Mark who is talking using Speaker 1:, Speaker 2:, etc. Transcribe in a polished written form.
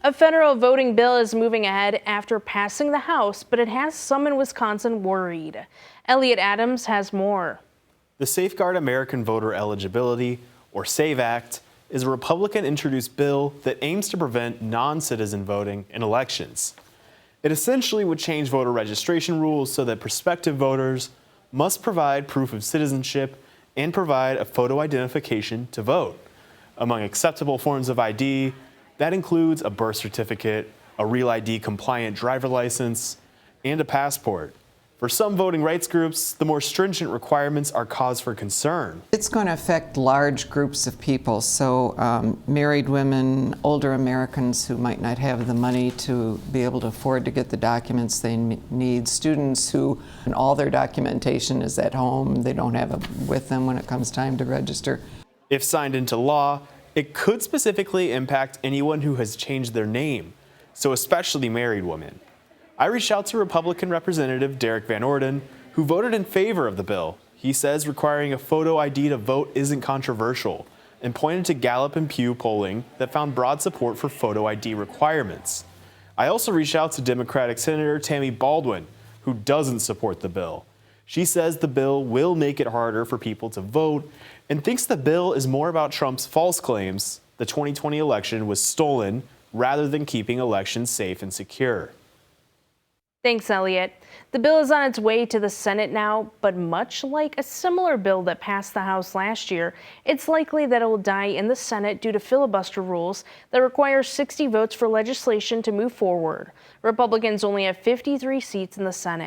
Speaker 1: A federal voting bill is moving ahead after passing the House, but it has some in Wisconsin worried. Elliot Adams has more.
Speaker 2: The Safeguard American Voter Eligibility, or SAVE Act, is a Republican-introduced bill that aims to prevent non-citizen voting in elections. It essentially would change voter registration rules so that prospective voters must provide proof of citizenship and provide a photo identification to vote. Among acceptable forms of ID, that includes a birth certificate, a Real ID compliant driver license, and a passport. For some voting rights groups, the more stringent requirements are cause for concern.
Speaker 3: It's going to affect large groups of people, so married women, older Americans who might not have the money to be able to afford to get the documents they need, students who and all their documentation is at home, they don't have it with them when it comes time to register.
Speaker 2: If signed into law, it could specifically impact anyone who has changed their name, so especially married women. I reached out to Republican Representative Derek Van Orden, who voted in favor of the bill. He says requiring a photo ID to vote isn't controversial, and pointed to Gallup and Pew polling that found broad support for photo ID requirements. I also reached out to Democratic Senator Tammy Baldwin, who doesn't support the bill. She says the bill will make it harder for people to vote and thinks the bill is more about Trump's false claims the 2020 election was stolen rather than keeping elections safe and secure.
Speaker 1: Thanks, Elliot. The bill is on its way to the Senate now, but much like a similar bill that passed the House last year, it's likely that it will die in the Senate due to filibuster rules that require 60 votes for legislation to move forward. Republicans only have 53 seats in the Senate.